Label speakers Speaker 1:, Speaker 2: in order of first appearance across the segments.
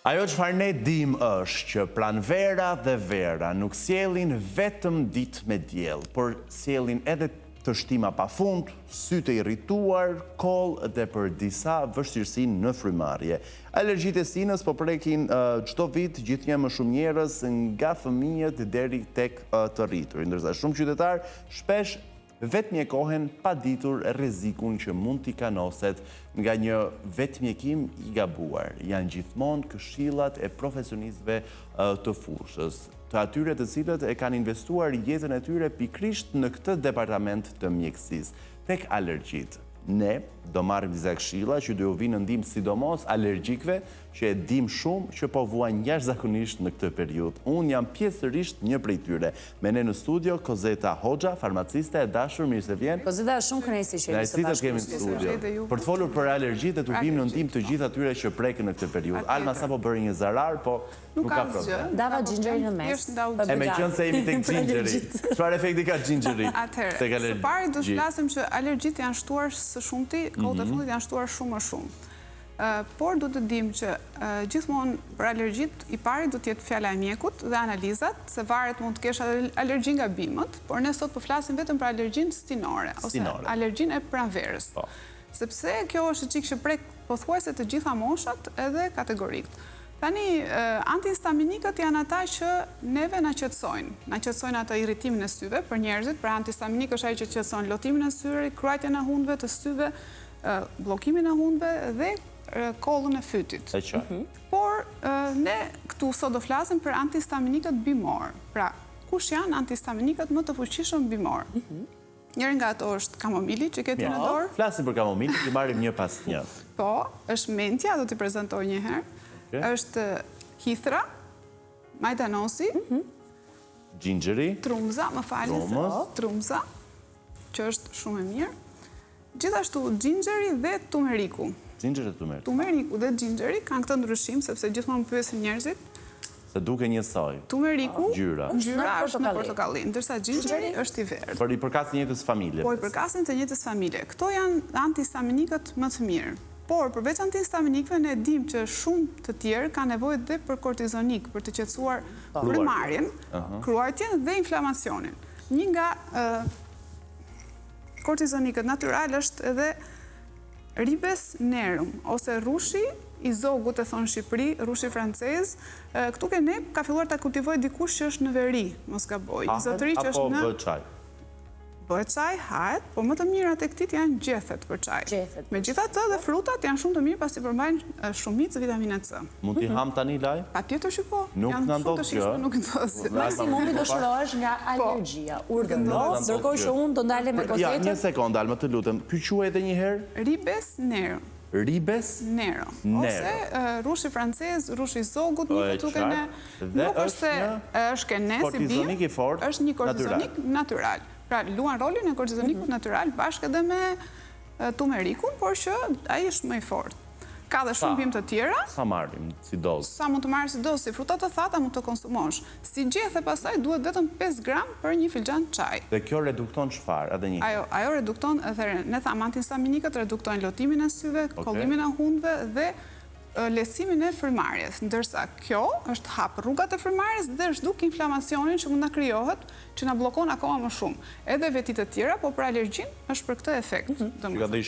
Speaker 1: Ajo çfarë ne dim është që pranvera dhe vera nuk sjellin vetëm ditë me diell, por sjellin edhe të shtima pafund, sy të irrituar, koll dhe për disa vështirësi në frymarrje. Alergjitë e sinës po prekin çdo vit gjithnjë më shumë njerëz nga fëmijët deri tek të rriturit, ndërsa shumë qytetar shpesh vetmjekohen pa ditur rrezikun që mund t'i kanoset nga një vetmjekim i gabuar. Janë gjithmonë këshillat e profesionistëve të fushës, të atyre të cilët e kanë investuar jetën e tyre pikrisht në këtë departament të mjekësisë, tek alergjitë. Ne do marrim disa këshilla që do ju vinë në ndihmë sidomos alergjikëve që e dim shumë që po vuajnë jashtëzakonisht në këtë periudhë. Unë jam pjesërisht një prej tyre. Me ne në studio Kozeta Hoxha, farmaciste e dashur, mirë se vjen.
Speaker 2: Kozeta, shumë kënaqësi që jeni së bashku
Speaker 1: kemi në studio. Për të folur për alergjitë do vim në ndihmë të gjithë atyre që prekin në këtë periudhë. Alma sapo bëri një zarar, po nuk ka problem.
Speaker 2: Dava gjinxheri në mes.
Speaker 1: E meqense jemi tek gjinxheri. Çfarë efekti ka gjinxheri?
Speaker 3: Atëherë, së pari do të flasim që alergjitë janë shtuar së shumti, kohët e fundit janë shtuar shumë më shumë. Por do të dim që gjithmonë për alergjitë i pari do të jetë fjala e mjekut dhe analizat, se varet mund të kesh alergji nga bimët, por ne sot po flasim vetëm për alergjinë stinore, ose alergjinë e pranverës. Sepse kjo është çik që prek pothuajse të gjitha moshat edhe kategorikët. Tani, antihistaminikët janë ata që neve na qetësojnë. Na qetësojnë atë irritimin e syve për njerëzit, pra antihistaminik është ai që qetëson lotimin e syrit, kruajtjen e hundëve të syve, bllokimin e hundëve dhe kollën e fytit. Por ne këtu sot do flasim për antihistaminikët bimor. Pra, kush janë antihistaminikët më të fuqishëm bimor? Njëri nga ato është kamomili, që keti në dorë.
Speaker 1: Flasim për kamomili, i marrim një pas një.
Speaker 3: Po, është mentja, do t'i prezentoj një herë. Është hithra, majdanosi,
Speaker 1: gjinxheri,
Speaker 3: trumza, më falni, trumza, që është shumë e mirë. Gjithashtu gjinxheri dhe tumeriku.
Speaker 1: Gjinxheri dhe tumeriku.
Speaker 3: Tumeriku dhe gjinxheri kanë këtë ndryshim, sepse gjithmonë më pyesin njerëzit.
Speaker 1: Se duke njësoj.
Speaker 3: Tumeriku,
Speaker 1: ngjyra
Speaker 3: është në portokalli, ndërsa gjinxheri është i verdhë.
Speaker 1: Por i përkasin njëjtës familje.
Speaker 3: Po i përkasin të njëjtës familje. Këto janë antihistaminikët më të mirë. Por, përveç antihistaminikëve, ne dim që shumë të tjerë ka nevojë dhe për kortizonik, për të qetësuar frymarrjen, kruajtjen dhe inflamacionin. Një nga kortizonikët natyral është edhe ribes nerum, ose rushi i zogut, e thonë Shqipëri, rushi francez. Këtu ke ne ka filluar ta kultivoj dikush që është në veri, mos gaboj.
Speaker 1: Ahet apo bë çaj?
Speaker 3: Bëhet çaj, hahet, por më të mirat e këtij janë gjethet për çaj. Megjithatë dhe frutat janë shumë të mirë pasi përmbajnë shumicë vitamine C.
Speaker 1: Mund t'i ham tani laj?
Speaker 3: Patjetër që po.
Speaker 1: Nuk na ndodh gjë.
Speaker 2: Maksimumi do shërohesh nga alergjia. Urdhëros, ndërkohë që unë do ndalem me Kozetën.
Speaker 1: Ja, një sekondë, Alma, të lutem. Ky quhet edhe një herë?
Speaker 3: Ribes nero.
Speaker 1: Ribes
Speaker 3: nero. Ose rushi francez, rushi i zogut, një këtu kene. Nuk është se është kene si bie, është një kortizonik natyral. Pra, luan rolin e kortizonikut natyral bashkë edhe me tumerikun, por që ai është më i fortë. Ka dhe shumë bimë të tjera.
Speaker 1: Sa marrim si dozë?
Speaker 3: Sa mund të marrë si dozë, si frutat të thata mund të konsumosh. Si gjethe pasaj duhet vetëm 5 gram për një filxhan çaj.
Speaker 1: Dhe kjo redukton çfarë? Edhe një.
Speaker 3: Ajo redukton, ne thamë antihistaminikët reduktojnë lotimin e syve, kollimin e hundëve dhe lehtësimin e frymarrjes, ndërsa kjo është hap rrugat e frymarrjes dhe është duk inflamacionin që mund na krijohet, që na bllokon akoma më shumë. Edhe vetit të tjera, po për alergjinë është për këtë efekt.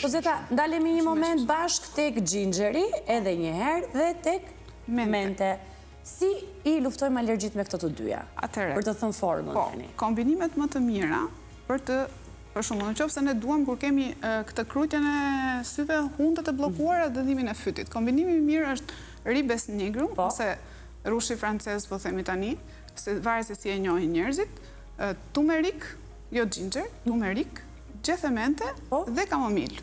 Speaker 2: Kozeta, ndalemi një moment bashk tek gjinxheri, edhe një herë, dhe tek mente. Si i luftojmë alergjitë me këto të dyja? Për të thënë formën tani.
Speaker 3: Kombinimet më të mira për shumë, në qofë se ne duam kur kemi këtë krujtjen e syve, hundët e blokuara dhe dhimin e fytit. Kombinimi mirë është ribes nigrum, ose rushi francez, po themi tani, se varet se si e njohin njerëzit, tumerik, jo gjinxher, tumerik, gjethemente dhe kamomil.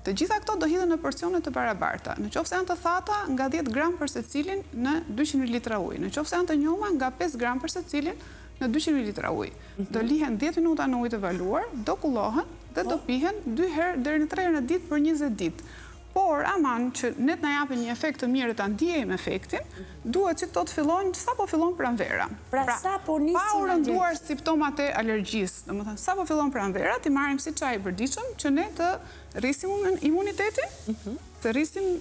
Speaker 3: Të gjitha këto do hidhen në porcione të barabarta. Në qofë se janë të thata, nga 10 gram për secilin në 200 ml ujë. Në qofë se janë të njoma, nga 5 gram për secilin në 200 ml ujë. Do lihen 10 minuta në ujë të valuar, do kullohen dhe do pihen 2 herë deri në 3 herë në ditë për 20 ditë. Por, aman që ne të na japin një efekt të mirë ta ndjejmë efektin, duhet që këto të fillojnë sapo fillon pranvera.
Speaker 2: Pra sapo nisin
Speaker 3: pa u rënduar simptomat e alergjisë, domethënë sapo fillon pranvera, ti marrim si çaj i përditshëm që ne të rrisim imunitetin, të rrisim,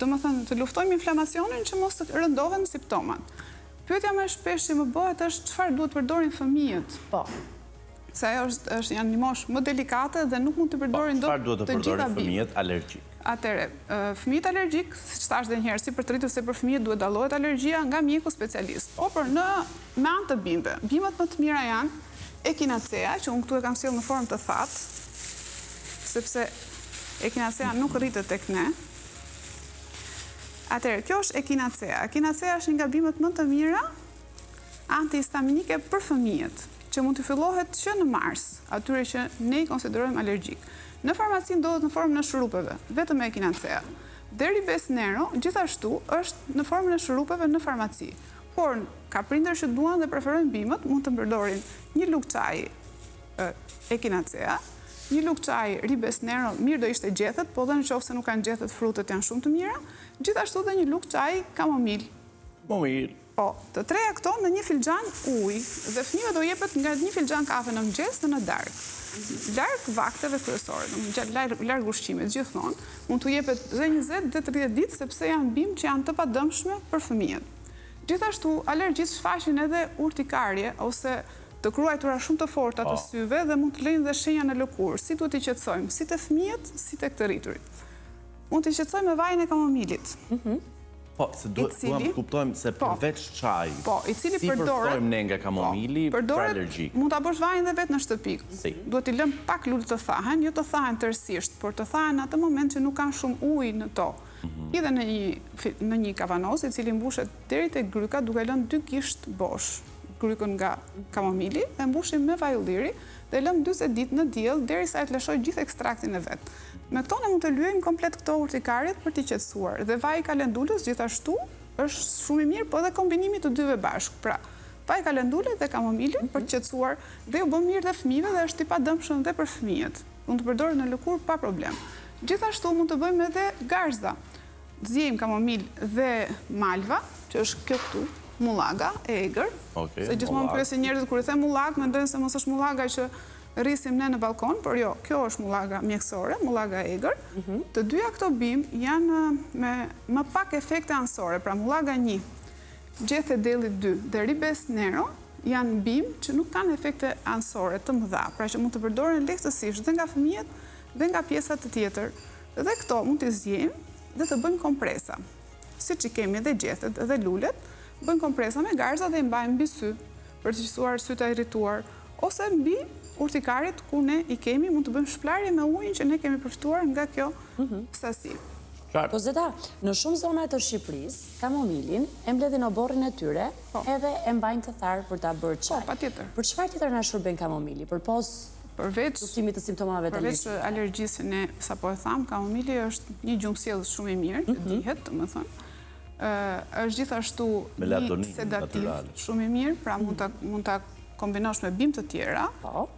Speaker 3: domethënë të luftojmë inflamacionin që mos të rëndohen simptomat. Pyetja më e shpesh që më bëhet është çfarë duhet përdorin fëmijët.
Speaker 2: Po.
Speaker 3: Se ajo janë një moshë më delikate dhe nuk mund të përdorin dot të gjitha bimë.
Speaker 1: Çfarë duhet të përdorin fëmijët alergjik?
Speaker 3: Atëre, fëmijët alergjik, siç thash edhe një herë, si për të rritur se për fëmijët duhet dallohet alergjia nga mjeku specialist. Po për me anë të bimëve. Bimët më të mira janë Echinacea, që unë këtu e kam sjellë në formë të thatë, sepse Echinacea nuk rritet tek ne. Atëre, kjo është Echinacea. Echinacea është një nga bimët më të mira antihistaminike për fëmijët, që mund të fillohet që në mars, atyre që ne i konsiderojmë alergjik. Në farmaci ndodhet në formën e shurupeve, vetëm Echinacea. Ribes Nero, gjithashtu, është në formën e shurupeve në farmaci. Por, ka prindër që duan dhe preferojnë bimët, mund të përdorin një lugë çaji Echinacea, një lugë çaji Ribes Nero, mirë do ishte gjethet, po dhe në qoftë se nuk kanë gjethet, frutet janë shumë të mira, gjithashtu dhe një lugë çaji kamomil. Po, të treja këto në një filxhan ujë dhe fëmijëve do jepet nga një filxhan kafe në mëngjes dhe në darkë. Larg vakteve kryesore, larg ushqimit gjithmonë, mund t'u jepet dhe 20 dhe 30 ditë sepse janë bimë që janë të padëmshme për fëmijët. Gjithashtu, alergjisë shfaqin edhe urtikarje ose të kruajtura shumë të forta të syve dhe mund të lejnë dhe shenja në lëkurë. Si duhet i qetësojmë, si të fëmijët, si të të rriturit. Mund t'i qetësojmë me vajin e kamomilit.
Speaker 1: Po, se duhet të kuptojmë se përveç çaj, si përftojmë ne nga kamomili për alergjik.
Speaker 3: Mund të bësh vajin dhe vetë në shtëpi. Duhet t'i lëm pak lule të thahen, jo të thahen tërësisht, por të thahen atë moment që nuk kanë shumë ujë në to. Edhe në një kavanoz, i cili mbushet deri te gryka, duke lënë 2 gisht bosh grykën nga kamomili, dhe mbushim me vaj ulliri, dhe lëm 40 ditë në diell derisa e të lëshoj gjithë ekstraktin e vet. Me këto ne mund të lyejmë komplet këto urtikarjet për t'i qetësuar. Dhe vaji i kalendulës gjithashtu është shumë i mirë, po edhe kombinimi të dyve bashkë. Pra, vaji i kalendulës dhe kamomili për të qetësuar dhe u bën mirë dhe fëmijëve dhe është i padëmshëm dhe për fëmijët. Mund të përdoret në lëkurë pa problem. Gjithashtu mund të bëjmë edhe garza. Zjejmë kamomil dhe malva, që është kjo këtu, mullaga e egër. Se gjithmonë pyesin njerëzit kur i them mullag, mendojnë se mos është mullaga që rrisim ne në balkon, por jo, kjo është mullaga mjekësore, mullaga e egër. Të dyja këto bimë janë me më pak efekte anësore, pra mullaga 1, gjethe deli 2 dhe Ribes Nero janë bimë që nuk kanë efekte anësore të mëdha, pra që mund të përdoren lehtësisht dhe nga fëmijët dhe nga pjesat të tjetër. Dhe këto mund të zgjejmë dhe të bëjmë kompresa. Siç i kemi edhe gjethet edhe lulet, bëjmë kompresa me garza dhe i mbajmë mbi sy për të qësuar sytë irrituar, ose mbi urtikarit ku ne i kemi, mund të bëjmë shplarje me ujin që ne kemi përftuar nga kjo sasi.
Speaker 2: Po Zeta, në shumë zona të Shqipërisë, kamomilin e mbledhin oborrin e tyre edhe e mbajnë të tharë për ta bërë çaj.
Speaker 3: Po, patjetër.
Speaker 2: Për çfarë tjetër na shërben kamomili? Përveç luftimit të simptomave të
Speaker 3: alergjisë. Përveç alergjisë, ne sapo e tham, kamomili është një gjumësjellës shumë i mirë, që dihet, domethënë. Është gjithashtu një sedativ shumë i mirë, pra mund ta kombinosh me bimë të tjera,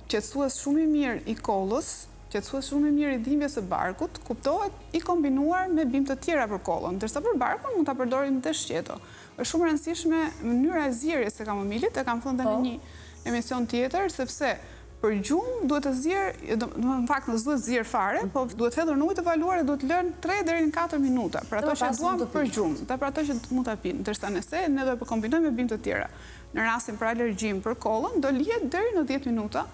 Speaker 3: qetësues shumë i mirë i kollës, qetësues shumë i mirë i dhimbjes së barkut, kuptohet i kombinuar me bimë të tjera për kollën, ndërsa për barkun mund ta përdorim dhe shqeto. Është shumë e rëndësishme mënyra e zjerjes së kamomilit, e kam thënë edhe në një emision tjetër, sepse për gjumë duhet të zjerë, në fakt nësë duhet zjerë fare, po duhet hedhur në ujë të valuar dhe duhet lënë 3 deri në 4 minuta, për ato që duam për gjumë, dhe për ato që mund të pinë, ndërsa nëse ne do të kombinojmë me bimë të tjera. Në rastin për alergjim për kollën, do lihet deri në 10 minuta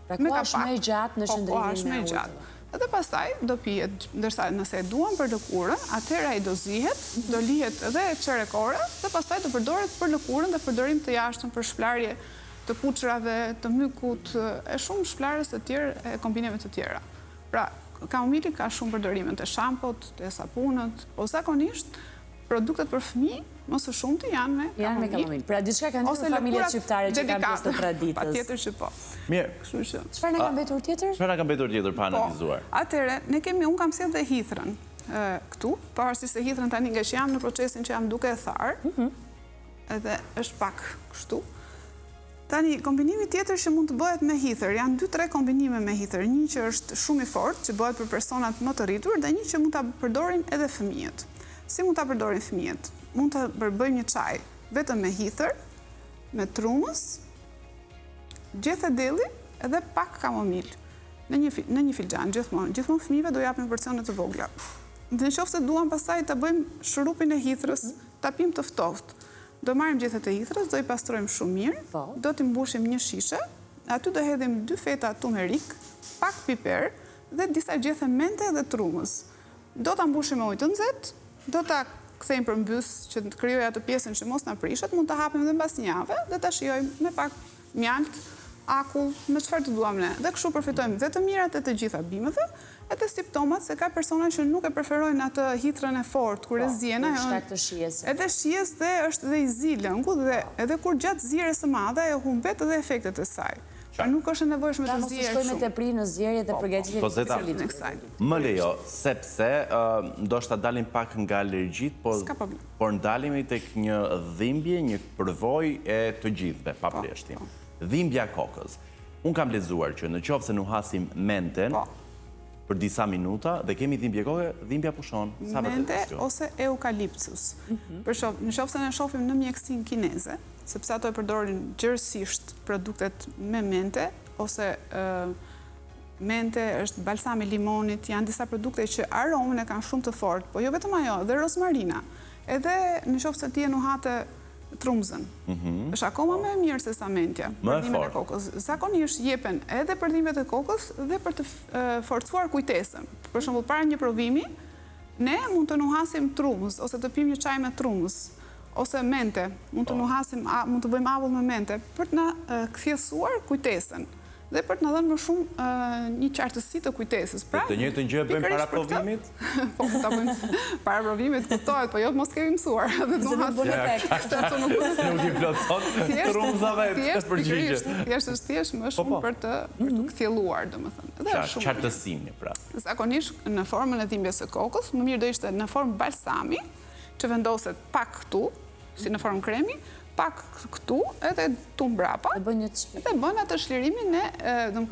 Speaker 3: me kapak.
Speaker 2: Është më i gjatë në shëndrimin me ujë.
Speaker 3: Dhe pastaj do pihet, ndërsa nëse e duam për lëkurën, atëherë ai do zihet, do lihet edhe çerekore dhe pastaj do përdoret për lëkurën dhe përdorim të jashtëm për shplarje të puçrave, të mykut, e shumë shplarjes të tjerë, e kombinime të tjera. Pra, kamomili ka shumë përdorime të shampot, të sapunët, po zakonisht produktet për fëmijë më së shumti janë me kamomil.
Speaker 2: Pra, diçka kanë ndodhur familjet shqiptare që kanë pjesë të traditës.
Speaker 3: Patjetër që po.
Speaker 1: Mirë.
Speaker 3: Kështu që.
Speaker 2: Çfarë na ka mbetur tjetër?
Speaker 1: Çfarë na ka mbetur tjetër pa analizuar?
Speaker 3: Atëherë, unë kam sjellë dhe hithrën këtu, pavarësisht se hithrën tani nga që jam në procesin që jam duke e tharë, edhe është pak kështu. Tani, kombinimi tjetër që mund të bëhet me hither, janë 2-3 kombinime me hither. Një që është shumë i fortë, që bëhet për personat më të rritur, dhe një që mund të përdorin edhe fëmijët. Si mund të përdorin fëmijët? Mund të bëjmë një çaj vetëm me hither, me trumës, gjethe delli edhe pak kamomil. Në një filxhan, gjithmonë fëmijëve do japim porcione të vogla. Në qoftë se duam pastaj të bëjmë shurupin e hithrës, tapim të ftohtë. Do marrim gjethet e hithrës, do i pastrojmë shumë mirë, do t'i mbushim një shishe, aty do hedhim 2 feta turmerik, pak piper dhe disa gjethe mente dhe trumës. Do t'a mbushim me ujë të nxehtë, do t'a kthejmë përmbys që të krijojë atë pjesën që mos na prishet, mund ta hapim edhe mbas një jave dhe ta shijojmë me pak mjalt, akull, me çfarë të duam ne. Dhe kështu përfitojmë dhe të mirat e të gjitha bimëve, e të simptomat, se ka persona që nuk e preferojnë atë hitrën e fortë kur e zjena, edhe shijes dhe është dhe i zi lëngu, dhe edhe kur gjatë zjerjes së madhe e humbet edhe efektet e saj. Pra nuk është e nevojshme të zjerë shumë.
Speaker 2: Pra mos shkojmë të pri në zjerje dhe përgatitje të
Speaker 3: cilit në kësaj.
Speaker 1: Më lejo, sepse ndoshta dalim pak nga alergjit, por ndalimi tek një dhimbje, një përvojë e të gjithëve, pa pleshtim. Dhimbja kokës. Unë kam lexuar që në qoftë se nuhasim menten për disa minuta dhe kemi dhimbje koke, dhimbja pushon.
Speaker 3: Mente ose eukaliptus. Në qoftë se ne shohim në mjekësinë kineze, sepse ato e përdorin gjërësisht produktet me mente, ose mente është balsami limonit, janë disa produkte që aromën e kanë shumë të fortë, po jo vetëm ajo, dhe rozmarina. Edhe në qoftë se ti e nuhate trumzën. Është akoma më e mirë se sa mentja. Përdimet e kokës. Zakonisht jepen edhe përdimet e kokës dhe për të forcuar kujtesën. Për shembull, para një provimi, ne mund të nuhasim trumz ose të pim një çaj me trumz ose mente. Mund të nuhasim, mund të bëjmë avull me mente për të na kthjellësuar kujtesën dhe për të na dhënë më shumë një qartësi të kujtesës. Pra,
Speaker 1: të njëjtën gjë bëjmë para provimit?
Speaker 3: Po, ta bëjmë para provimit, kuptohet, po jo mos kemi mësuar.
Speaker 2: Nuk bën efekt.
Speaker 1: Nuk i plotëson trumzave të përgjigjet.
Speaker 3: Thjesht më shumë për të kthjelluar, domethënë.
Speaker 1: Qartësimi, pra.
Speaker 3: Zakonisht në formën e dhimbjes së kokës, më mirë do ishte në formë balsami, që vendoset pak këtu, si në formë kremi, pak këtu, edhe tu mbrapa, dhe bën atë shlirimin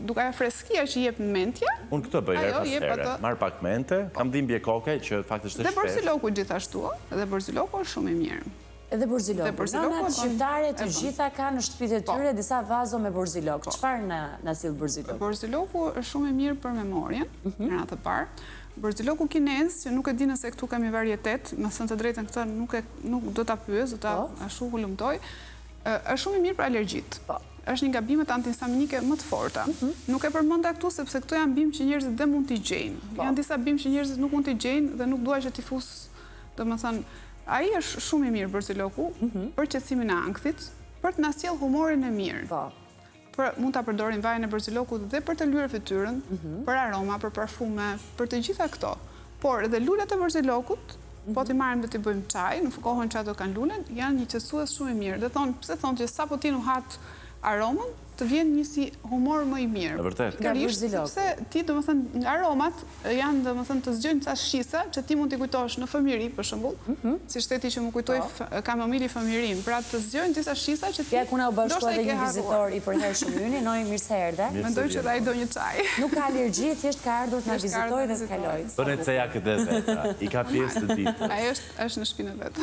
Speaker 3: duke ajo freskia që jep mentja.
Speaker 1: Unë këtë bëj herë pas here, marr pak mente, kam dhimbje koke që faktikisht është
Speaker 3: shpesh. Dhe borziloku gjithashtu, edhe borziloku është shumë i mirë.
Speaker 2: Edhe borziloku. Nanat shqiptare të gjitha kanë në shtëpitë e tyre disa vazo me borzilok. Çfarë na sill borziloku?
Speaker 3: Borziloku është shumë i mirë për memorien, në radhë të parë. Borziloku kinez, që nuk e di nëse këtu kemi varietet, me thënë të drejtën këtë nuk do ta pyes, do ta ashtu hulumtoj, është shumë i mirë për alergjit. Është një nga bimet antihistaminike më të forta. Nuk e përmenda këtu sepse këtu janë bimë që njerëzit dhe mund t'i gjejnë. Janë disa bimë që njerëzit nuk mund t'i gjejnë dhe nuk dua që t'i fus, domethënë, ai është shumë i mirë borziloku për qetësimin e ankthit, për të na sjell humorin e mirë. Mund ta përdorin vajin e borzilokut dhe për të lyer fytyrën, për aroma, për parfume, për të gjitha këto. Por edhe lulet e borzilokut, po t'i marrim dhe t'i bëjmë çaj, në kohën që ato kanë lulen, janë një qetësues shumë i mirë. Dhe pse thonë që sapo ti nuhat aromën, të vjen një si humor më i mirë.
Speaker 1: E vërtet.
Speaker 3: Sepse ti, domethënë, aromat janë, domethënë, të zgjojnë ca shisa që ti mund t'i kujtosh në fëmijëri, për shembull, si shteti që më kujtoi kamomili fëmijërim. Pra të zgjojnë disa shisa që ti
Speaker 2: ja ku na u bashkua edhe një vizitor i përhershëm yni, noi mirë se erdhe.
Speaker 3: Mendoj që ai do një çaj.
Speaker 2: Nuk ka alergji, thjesht ka ardhur të na vizitojë dhe të kaloj.
Speaker 1: Bënë ceja këtë vetë. I ka pjesë të ditë.
Speaker 3: Ai është në shtëpinë vet.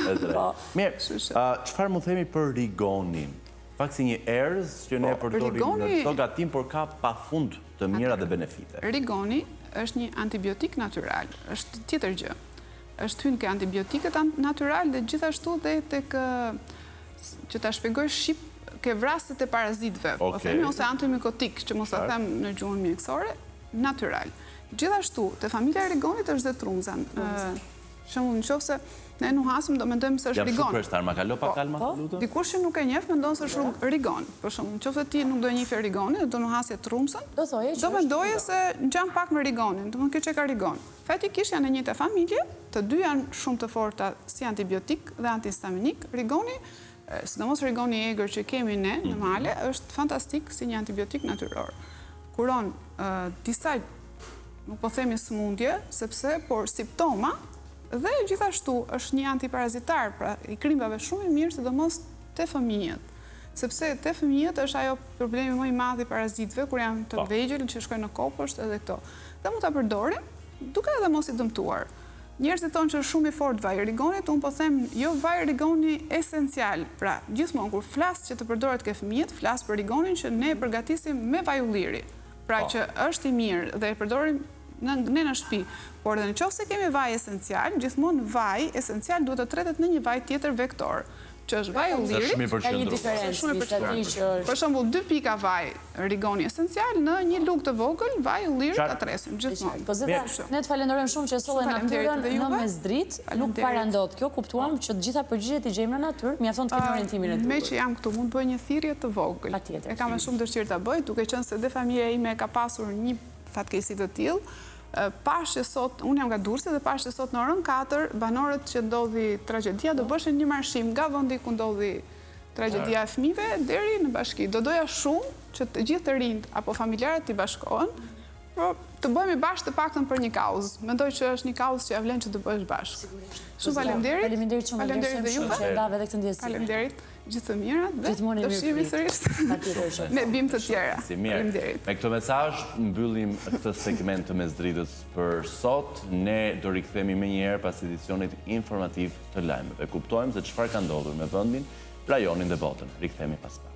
Speaker 1: Mirë. Çfarë mund themi për rigonin? Pak si një erëz që ne përdorim në çdo gatim, por ka pafund të mira dhe benefite.
Speaker 3: Rigoni është një antibiotik natyral, është tjetër gjë. Është hyn ke antibiotikët natyral dhe gjithashtu dhe tek që ta shpjegoj shqip ke vrasjet e parazitëve, po themi, ose antimikotik, që mos ta them në gjuhën mjekësore, natyral. Gjithashtu, te familja e rigonit është dhe trumza. Shembull, nëse ne nuhasim, do mendojmë se është rigon.
Speaker 1: Jam super, ma kalo pa kalma, lutem.
Speaker 3: Dikush që nuk e njeh mendon se është rigon. Për shembull, nëse ti nuk do e njeh rigonin, do nuhasje trumzën, do mendoje se ngjan pak me rigonin, domethënë kjo që ka rigon. Fatikisht janë në njëjtë familje, të dy janë shumë të forta si antibiotik dhe antihistaminik. Rigoni, sidomos rigoni i egër që kemi ne në male, është fantastik si një antibiotik natyror. Kuron disa, nuk po themi sëmundje, sepse por simptoma. Dhe gjithashtu është një antiparazitar, pra i krimbave shumë i mirë, sidomos te fëmijët. sepse te fëmijët është ajo problemi më i madh i parazitëve kur janë të vegjël që shkojnë në kopësht edhe këto. Dhe mund ta përdorin duke edhe mos i dëmtuar. Njerëzit thonë që është shumë i fortë vaji rigonit, unë po them jo vaji rigoni esencial. Pra, gjithmonë kur flas që të përdoret ke fëmijët, flas për rigonin që ne e përgatisim me vaj ulliri. Pra që është i mirë dhe e përdorim ne në shtëpi. Por edhe nëse kemi vaj esencial, gjithmonë vaj esencial duhet të tretet në një vaj tjetër vektor, që është vaj ullirit.
Speaker 2: Ka një diferencë.
Speaker 3: Për shembull, 2 pika vaj rigoni esencial në një lugë të vogël, vaj ullirit ta tresim gjithmonë.
Speaker 2: Po zeta, ne të falenderojmë shumë që solle natyrën në mesdritë, nuk parandot kjo, kuptuam që të gjitha përgjigjet i gjejmë në natyrë, mjafton të kemi orientimin e duhur.
Speaker 3: Me që jam këtu, mund të bëj një thirrje të vogël. E kam shumë dëshirë ta bëj, duke qenë se dhe familja ime ka pasur një fatkeqësi të tillë. Pashë sot, unë jam nga Durrësi dhe pashë sot në orën 4, banorët që ndodhi tragedia do bëshin një marshim nga vendi ku ndodhi tragedia e fëmijëve deri në bashki. Do doja shumë që të gjithë të rinjt apo familjarët të bashkohen, por të bëhemi bashkë të paktën për një kauzë. Mendoj që është një kauzë që ja vlen që të bëhesh bashkë. Shumë faleminderit.
Speaker 2: Faleminderit shumë dhe ju që ndave edhe këtë ndjesi.
Speaker 3: Faleminderit. Gjithë të mirat dhe të shihemi sërish me bimë të tjera.
Speaker 1: Me këtë mesazh mbyllim këtë segment të mesdritës për sot. Ne do rikthehemi më njëherë pas edicionit informativ të lajmeve. Kuptojmë se çfarë ka ndodhur me vendin, rajonin dhe botën. Rikthehemi pas pak.